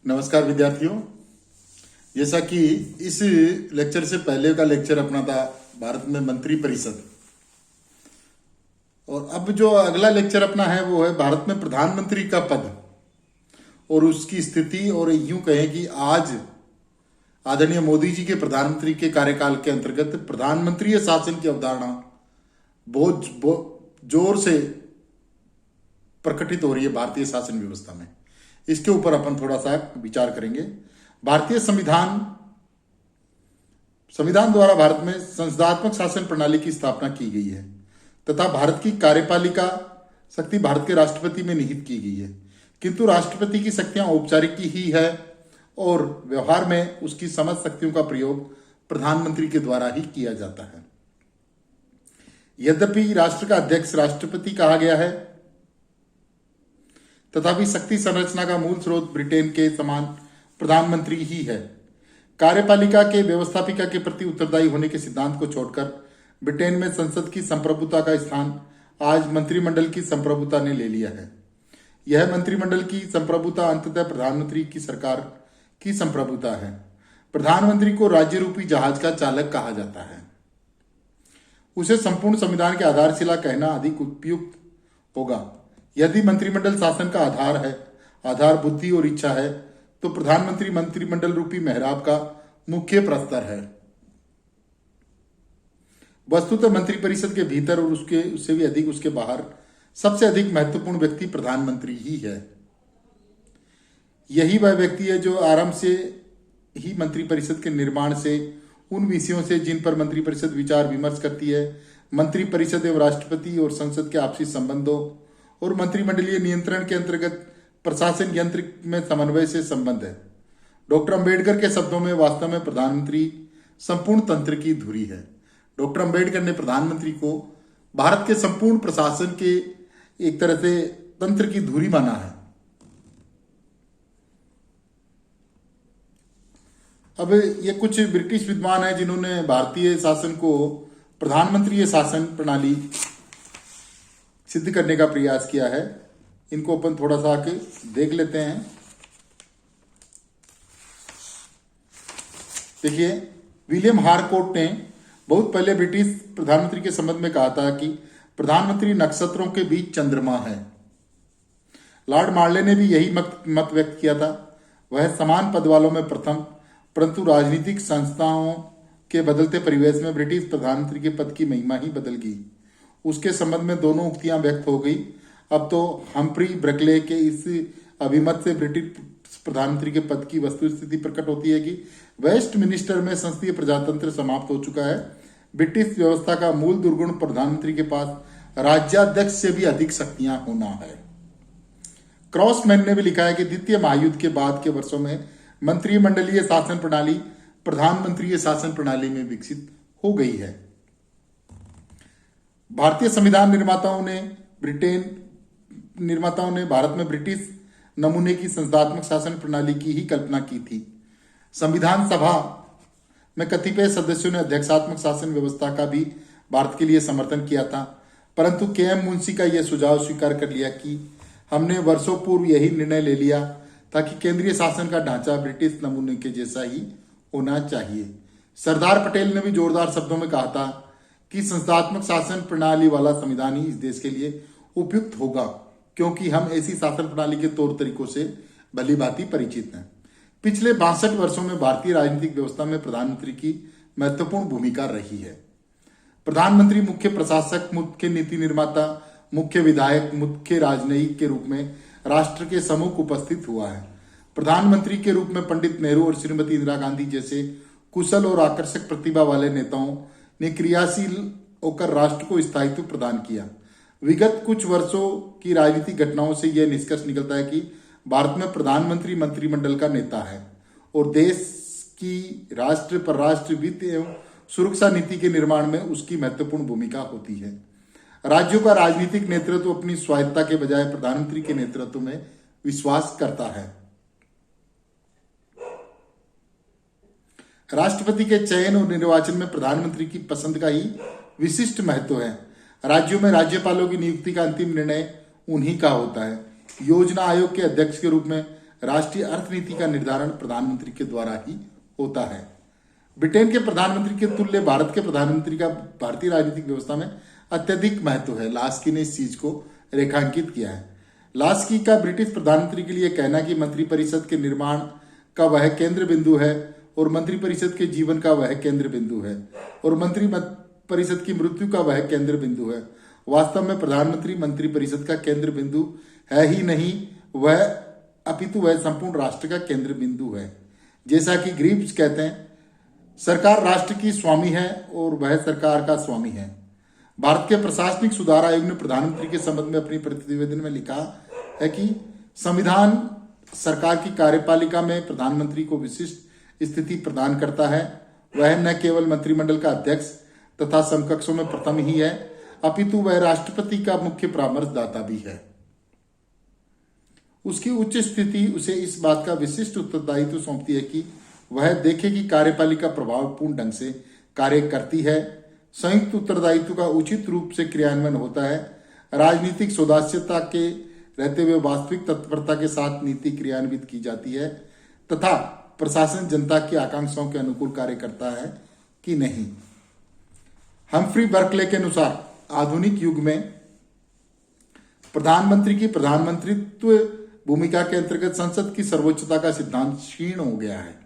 नमस्कार विद्यार्थियों। जैसा कि इस लेक्चर से पहले का लेक्चर अपना था भारत में मंत्री परिषद, और अब जो अगला लेक्चर अपना है वो है भारत में प्रधानमंत्री का पद और उसकी स्थिति। और यूं कहें कि आज आदरणीय मोदी जी के प्रधानमंत्री के कार्यकाल के अंतर्गत प्रधानमंत्री शासन की अवधारणा बहुत जोर से प्रकटित हो रही है भारतीय शासन व्यवस्था में। इसके ऊपर अपन थोड़ा सा विचार करेंगे। भारतीय संविधान द्वारा भारत में संसदात्मक शासन प्रणाली की स्थापना की गई है तथा भारत की कार्यपालिका शक्ति भारत के राष्ट्रपति में निहित की गई है, किंतु राष्ट्रपति की शक्तियां औपचारिक ही है और व्यवहार में उसकी समस्त शक्तियों का प्रयोग प्रधानमंत्री के द्वारा ही किया जाता है। यद्यपि राष्ट्र का अध्यक्ष राष्ट्रपति कहा गया है, तथापि शक्ति संरचना का मूल स्रोत ब्रिटेन के समान प्रधानमंत्री ही है। कार्यपालिका के व्यवस्थापिका के प्रति उत्तरदायी होने के सिद्धांत को छोड़कर ब्रिटेन में संसद की संप्रभुता का स्थान आज मंत्रिमंडल की संप्रभुता ने ले लिया है। यह मंत्रिमंडल की संप्रभुता अंततः प्रधानमंत्री की सरकार की संप्रभुता है। प्रधानमंत्री को राज्य रूपी जहाज का चालक कहा जाता है। उसे संपूर्ण संविधान के आधारशिला कहना अधिक उपयुक्त होगा। यदि मंत्रिमंडल शासन का आधार है, आधार बुद्धि और इच्छा है, तो प्रधानमंत्री मंत्रिमंडल रूपी मेहराब का मुख्य प्रस्तर है। वस्तुतः मंत्रिपरिषद के भीतर और उससे भी अधिक उसके बाहर सबसे अधिक महत्वपूर्ण व्यक्ति प्रधानमंत्री ही है। यही वह व्यक्ति है जो आरंभ से ही मंत्रिपरिषद के निर्माण से उन विषयों से जिन पर मंत्रिपरिषद विचार विमर्श करती है, मंत्रिपरिषद एवं राष्ट्रपति और संसद के आपसी संबंधों और मंत्रिमंडलीय नियंत्रण के अंतर्गत प्रशासन यंत्र में समन्वय से संबंध है। डॉक्टर अंबेडकर के शब्दों में वास्तव में प्रधानमंत्री संपूर्ण तंत्र की धुरी है। डॉक्टर अंबेडकर ने प्रधानमंत्री को भारत के संपूर्ण प्रशासन के एक तरह से तंत्र की धुरी माना है। अब ये कुछ ब्रिटिश विद्वान हैं जिन्होंने भारतीय शासन को प्रधानमंत्री शासन प्रणाली सिद्ध करने का प्रयास किया है। इनको अपन थोड़ा सा आके देख लेते हैं। देखिए, विलियम हारकोर्ट ने बहुत पहले ब्रिटिश प्रधानमंत्री के संबंध में कहा था कि प्रधानमंत्री नक्षत्रों के बीच चंद्रमा है। लॉर्ड मार्ले ने भी यही मत व्यक्त किया था। वह समान पद वालों में प्रथम, परंतु राजनीतिक संस्थाओं के बदलते परिवेश में ब्रिटिश प्रधानमंत्री के पद की महिमा ही बदल गई। उसके संबंध में दोनों उक्तियां व्यक्त हो गई। अब तो हम्फ्री ब्रेकले के इस अभिमत से ब्रिटिश प्रधानमंत्री के पद की वस्तुस्थिति प्रकट होती है कि वेस्ट मिनिस्टर में संसदीय प्रजातंत्र समाप्त हो चुका है। ब्रिटिश व्यवस्था का मूल दुर्गुण प्रधानमंत्री के पास राज्याध्यक्ष से भी अधिक शक्तियां होना है। क्रॉसमैन ने भी लिखा है कि द्वितीय महायुद्ध के बाद के वर्षों में मंत्रिमंडलीय शासन प्रणाली प्रधानमंत्री शासन प्रणाली में विकसित हो गई है। भारतीय संविधान निर्माताओं ने भारत में ब्रिटिश नमूने की संसदात्मक शासन प्रणाली की ही कल्पना की थी। संविधान सभा में कतिपय सदस्यों ने अध्यक्षात्मक शासन व्यवस्था का भी भारत के लिए समर्थन किया था, परंतु के.एम. मुंशी का यह सुझाव स्वीकार कर लिया कि हमने वर्षों पूर्व यही निर्णय ले लिया ताकि केंद्रीय शासन का ढांचा ब्रिटिश नमूने के जैसा ही होना चाहिए। सरदार पटेल ने भी जोरदार शब्दों में कहा था कि संस्थात्मक शासन प्रणाली वाला संविधान ही इस देश के लिए उपयुक्त होगा, क्योंकि हम ऐसी शासन प्रणाली के तौर तरीकों से भली भांति परिचित हैं। पिछले 62 वर्षों में भारतीय राजनीतिक व्यवस्था में प्रधानमंत्री की महत्वपूर्ण भूमिका रही है। प्रधानमंत्री मुख्य प्रशासक, मुख्य नीति निर्माता, मुख्य विधायक, मुख्य राजनयिक के रूप में राष्ट्र के सम्मुख उपस्थित हुआ है। प्रधानमंत्री के रूप में पंडित नेहरू और श्रीमती इंदिरा गांधी जैसे कुशल और आकर्षक प्रतिभा वाले नेताओं ने क्रियाशील होकर राष्ट्र को स्थायित्व प्रदान किया। विगत कुछ वर्षों की राजनीतिक घटनाओं से यह निष्कर्ष निकलता है कि भारत में प्रधानमंत्री मंत्रिमंडल का नेता है और देश की राष्ट्र परराष्ट्र वित्त एवं सुरक्षा नीति के निर्माण में उसकी महत्वपूर्ण भूमिका होती है। राज्यों का राजनीतिक नेतृत्व अपनी स्वायत्तता के बजाय प्रधानमंत्री के नेतृत्व में विश्वास करता है। राष्ट्रपति के चयन और निर्वाचन में प्रधानमंत्री की पसंद का ही विशिष्ट महत्व है। राज्यों में राज्यपालों की नियुक्ति का अंतिम निर्णय उन्हीं का होता है। योजना आयोग के अध्यक्ष के रूप में राष्ट्रीय अर्थनीति का निर्धारण प्रधानमंत्री के द्वारा ही होता है। ब्रिटेन के प्रधानमंत्री के तुल्य भारत के प्रधानमंत्री का भारतीय राजनीतिक व्यवस्था में अत्यधिक महत्व है। लास्की ने इस चीज को रेखांकित किया है। लास्की का ब्रिटिश प्रधानमंत्री के लिए कहना कि मंत्रिपरिषद के निर्माण का वह केंद्र बिंदु है और मंत्रिपरिषद के जीवन का वह केंद्र बिंदु है और मंत्रिपरिषद की मृत्यु का वह केंद्र बिंदु है। वास्तव में प्रधानमंत्री मंत्रिपरिषद का केंद्र बिंदु है ही नहीं, वह अपितु वह संपूर्ण राष्ट्र का केंद्र बिंदु है। जैसा कि ग्रीव्स कहते हैं, सरकार राष्ट्र की स्वामी है और वह सरकार का स्वामी है। भारत के प्रशासनिक सुधार आयोग ने प्रधानमंत्री के संबंध में अपनी प्रतिवेदन में लिखा है कि संविधान सरकार की कार्यपालिका में प्रधानमंत्री को विशिष्ट स्थिति प्रदान करता है। वह न केवल मंत्रिमंडल का अध्यक्ष तथा समकक्षों में प्रथम ही है, अपितु वह राष्ट्रपति का मुख्य परामर्शदाता भी है। उसकी उच्च स्थिति उसे इस बात का विशिष्ट उत्तरदायित्व सौंपती है कि वह देखे कि कार्यपालिका प्रभावपूर्ण ढंग से कार्य करती है। संयुक्त उत्तरदायित्व का उचित रूप से क्रियान्वयन होता है। राजनीतिक सौदास्यता के रहते हुए वास्तविक तत्परता के साथ नीति क्रियान्वित की जाती है तथा प्रशासन जनता की आकांक्षाओं के अनुकूल कार्य करता है कि नहीं। हम्फ्री बर्कले के अनुसार आधुनिक युग में प्रधानमंत्री की प्रधानमंत्रित्व भूमिका के अंतर्गत संसद की सर्वोच्चता का सिद्धांत क्षीण हो गया है।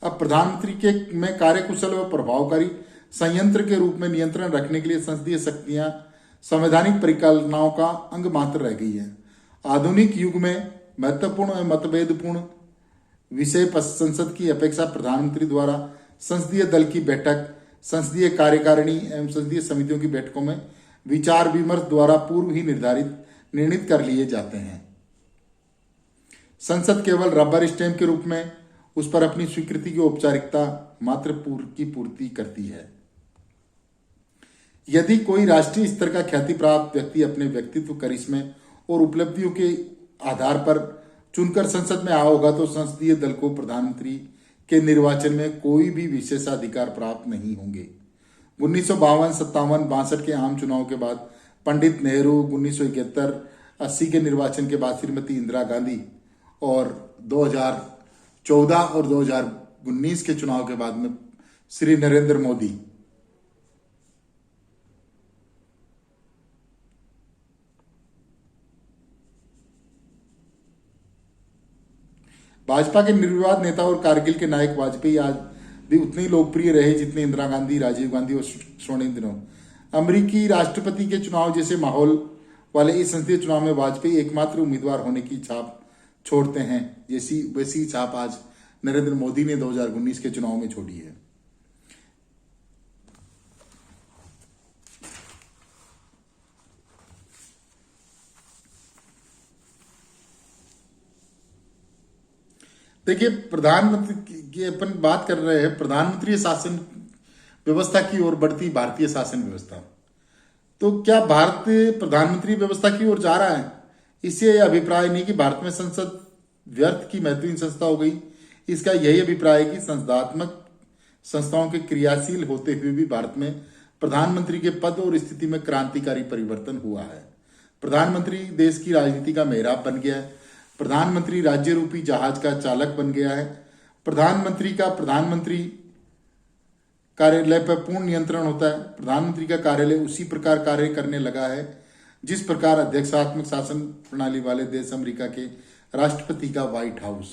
अब प्रधानमंत्री के में कार्यकुशल व प्रभावकारी संयंत्र के रूप में नियंत्रण रखने के लिए संसदीय शक्तियां संवैधानिक परिकल्पनाओं का अंग मात्र रह गई है। आधुनिक युग में महत्वपूर्ण और मतभेदपूर्ण विषय संसद की अपेक्षा प्रधानमंत्री द्वारा संसदीय दल की बैठक, संसदीय कार्यकारिणी एवं संसदीय समितियों की बैठकों में विचार विमर्श द्वारा पूर्व ही निर्णित कर लिए जाते हैं। संसद केवल रबर स्टैंप के रूप में उस पर अपनी स्वीकृति की औपचारिकता मात्र पूर्ति करती है। यदि कोई राष्ट्रीय स्तर का ख्याति प्राप्त व्यक्ति अपने व्यक्तित्व, करिश्मे और उपलब्धियों के आधार पर चुनकर संसद में आया होगा तो संसदीय दल को प्रधानमंत्री के निर्वाचन में कोई भी विशेषाधिकार प्राप्त नहीं होंगे। 1952, 57, 62 के आम चुनाव के बाद पंडित नेहरू, 1971-80 के निर्वाचन के बाद श्रीमती इंदिरा गांधी और 2014 और 2019 के चुनाव के बाद में श्री नरेंद्र मोदी भाजपा के निर्विवाद नेता और कारगिल के नायक वाजपेयी आज भी उतने ही लोकप्रिय रहे जितने इंदिरा गांधी, राजीव गांधी और स्वर्णिम दिनों। अमेरिकी राष्ट्रपति के चुनाव जैसे माहौल वाले इस संसदीय चुनाव में वाजपेयी एकमात्र उम्मीदवार होने की छाप छोड़ते हैं। वैसी छाप आज नरेंद्र मोदी ने 2019 के चुनाव में छोड़ी है। देखिए, प्रधानमंत्री की अपन बात कर रहे हैं, प्रधानमंत्री शासन व्यवस्था की ओर बढ़ती भारतीय शासन व्यवस्था। तो क्या भारत प्रधानमंत्री व्यवस्था की ओर जा रहा है? इससे यह अभिप्राय नहीं कि भारत में संसद व्यर्थ की महत्वहीन संस्था हो गई। इसका यही अभिप्राय है कि संसदात्मक संस्थाओं के क्रियाशील होते हुए भी भारत में प्रधानमंत्री के पद और स्थिति में क्रांतिकारी परिवर्तन हुआ है। प्रधानमंत्री देश की राजनीति का मेहराब बन गया है। प्रधानमंत्री राज्य रूपी जहाज का चालक बन गया है। प्रधानमंत्री कार्यालय पर पूर्ण नियंत्रण होता है। प्रधानमंत्री का कार्यालय उसी प्रकार कार्य करने लगा है जिस प्रकार अध्यक्षात्मक शासन प्रणाली वाले देश अमेरिका के राष्ट्रपति का व्हाइट हाउस।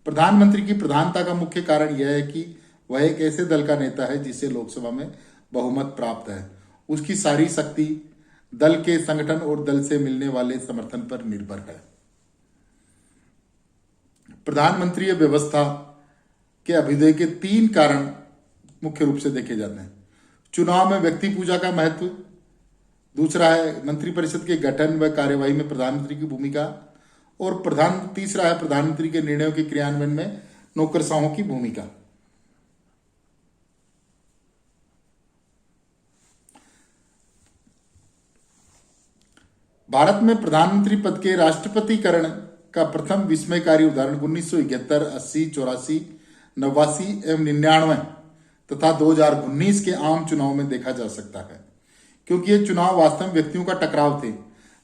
प्रधानमंत्री की प्रधानता का मुख्य कारण यह है कि वह एक ऐसे दल का नेता है जिसे लोकसभा में बहुमत प्राप्त है। उसकी सारी शक्ति दल के संगठन और दल से मिलने वाले समर्थन पर निर्भर है। प्रधानमंत्री व्यवस्था के अभ्युदय के 3 कारण मुख्य रूप से देखे जाते हैं। चुनाव में व्यक्ति पूजा का महत्व, दूसरा है मंत्रिपरिषद के गठन व कार्यवाही में प्रधानमंत्री की भूमिका, और तीसरा है प्रधानमंत्री के निर्णयों के क्रियान्वयन में नौकरशाहों की भूमिका। भारत में प्रधानमंत्री पद के राष्ट्रपतिकरण का प्रथम विस्मयकारी उदाहरण 1971, 80, 84, 89 एवं 99 तथा 2019 के आम चुनाव में देखा जा सकता है, क्योंकि ये चुनाव वास्तव में व्यक्तियों का टकराव थे।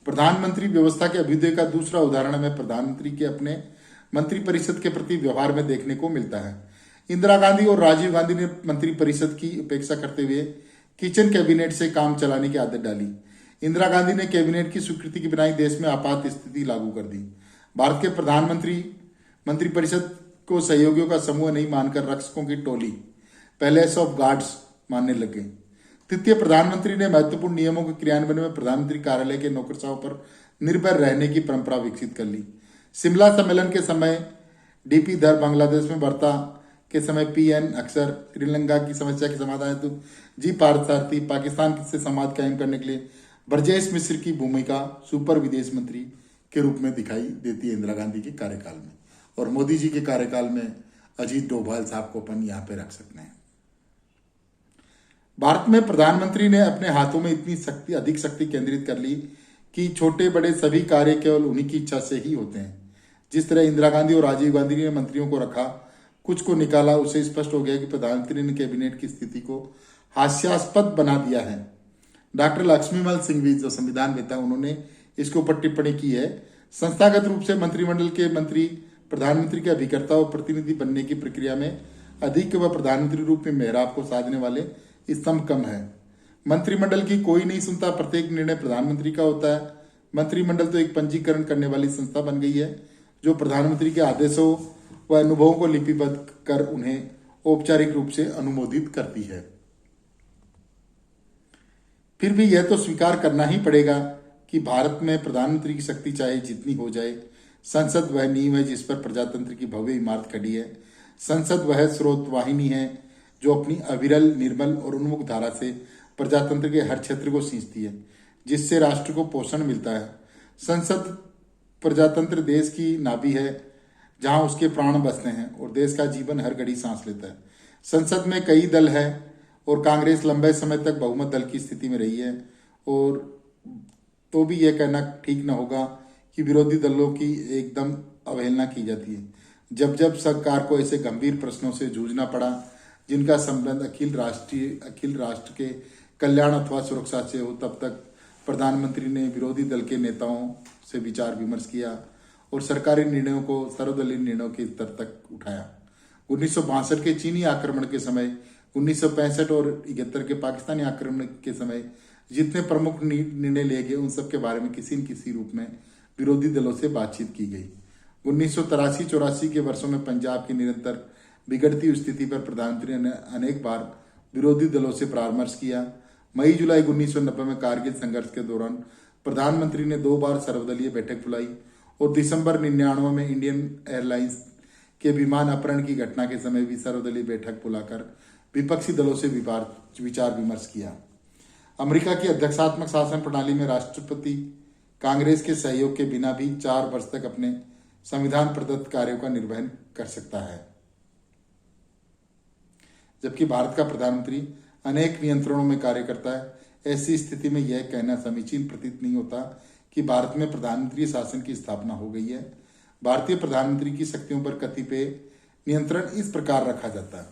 प्रधानमंत्री व्यवस्था के अभ्युदय का दूसरा उदाहरण हमें प्रधानमंत्री के अपने मंत्रिपरिषद के प्रति व्यवहार में देखने को मिलता है। इंदिरा गांधी और राजीव गांधी ने मंत्रिपरिषद की उपेक्षा करते हुए किचन कैबिनेट से काम चलाने की आदत डाली। इंदिरा गांधी ने कैबिनेट की स्वीकृति के बिना ही देश में आपात स्थिति लागू कर दी। भारत के प्रधानमंत्री मंत्रिपरिषद को सहयोगियों का समूह नहीं मानकर रक्षकों की टोली, पैलेस ऑफ गार्ड्स मानने लगे। तृतीय, प्रधानमंत्री ने महत्वपूर्ण नियमों के क्रियान्वयन में प्रधानमंत्री कार्यालय के नौकरशाहों पर निर्भर रहने की परंपरा विकसित कर ली। शिमला सम्मेलन के समय डीपी धर, बांग्लादेश में वार्ता के समय पीएन अक्सर, श्रीलंका की समस्या के समाधान हेतु जी पार्थसारथी, पाकिस्तान से संवाद कायम करने के लिए ब्रजेश मिश्र की भूमिका सुपर विदेश मंत्री के रूप में दिखाई देती है इंदिरा गांधी के कार्यकाल में। और मोदी जी के कार्यकाल में अजीत डोभाल साहब को अपन यहाँ पे रख सकते हैं। भारत में प्रधानमंत्री ने अपने हाथों में इतनी अधिक शक्ति केंद्रित कर ली कि छोटे बड़े सभी कार्य केवल उन्हीं की इच्छा से ही होते हैं। जिस तरह इंदिरा गांधी और राजीव गांधी ने मंत्रियों को रखा, कुछ को निकाला, उससे स्पष्ट हो गया कि प्रधानमंत्री ने कैबिनेट की स्थिति को हास्यास्पद बना दिया है। डॉक्टर लक्ष्मीमल सिंह भी जो संविधान वेता, उन्होंने इसके ऊपर टिप्पणी की है। संस्थागत रूप से मंत्रिमंडल के मंत्री प्रधानमंत्री के अभिकर्ता और प्रतिनिधि बनने की प्रक्रिया में अधिक व प्रधानमंत्री रूप में मेहराब को साधने वाले स्तंभ कम है। मंत्रिमंडल की कोई नहीं सुनता, प्रत्येक निर्णय प्रधानमंत्री का होता है। मंत्रिमंडल तो एक पंजीकरण करने वाली संस्था बन गई है जो प्रधानमंत्री के आदेशों व अनुभवों को लिपिबद्ध कर उन्हें औपचारिक रूप से अनुमोदित करती है। फिर भी यह तो स्वीकार करना ही पड़ेगा कि भारत में प्रधानमंत्री की शक्ति चाहे जितनी हो जाए, संसद वह नींव है जिस पर प्रजातंत्र की भव्य इमारत खड़ी है। संसद वह स्रोत वाहिनी है जो अपनी अविरल, निर्मल और उन्मुख धारा से प्रजातंत्र के हर क्षेत्र को सींचती है, जिससे राष्ट्र को पोषण मिलता है। संसद प्रजातंत्र देश की नाभि है जहां उसके प्राण बसते हैं और देश का जीवन हर घड़ी सांस लेता है। संसद में कई दल है और कांग्रेस लंबे समय तक बहुमत दल की स्थिति में रही है। और तो भी यह कहना ठीक न होगा कि विरोधी दलों की एकदम अवहेलना की जाती है। जब जब सरकार को ऐसे गंभीर प्रश्नों से जूझना पड़ा जिनका संबंध अखिल राष्ट्र के कल्याण अथवा सुरक्षा से हो, तब तक प्रधानमंत्री ने विरोधी दल के नेताओं से विचार विमर्श किया और सरकारी निर्णयों को सर्वदलीय निर्णयों के स्तर तक उठाया। 1962 के चीनी आक्रमण के समय, 1965 और 71 के पाकिस्तानी आक्रमण के समय जितने प्रमुख निर्णय लिए गए, उन सब के बारे में किसी न किसी रूप में विरोधी दलों से बातचीत की गई। 1983-84 के वर्षों में पंजाब की निरंतर बिगड़ती स्थिति पर प्रधानमंत्री ने अनेक बार विरोधी दलों से परामर्श किया। मई जुलाई 1990 में कारगिल संघर्ष के दौरान प्रधानमंत्री ने 2 बार सर्वदलीय बैठक बुलाई और दिसंबर 1999 में इंडियन एयरलाइंस के विमान अपहरण की घटना के समय भी सर्वदलीय बैठक बुलाकर विपक्षी दलों से विचार विमर्श किया। अमेरिका की अध्यक्षात्मक शासन प्रणाली में राष्ट्रपति कांग्रेस के सहयोग के बिना भी 4 वर्ष तक अपने संविधान प्रदत्त कार्यों का निर्वहन कर सकता है, जबकि भारत का प्रधानमंत्री अनेक नियंत्रणों में कार्य करता है। ऐसी स्थिति में यह कहना समीचीन प्रतीत नहीं होता कि भारत में प्रधानमंत्री शासन की स्थापना हो गई है। भारतीय प्रधानमंत्री की शक्तियों पर कतिपय नियंत्रण इस प्रकार रखा जाता है।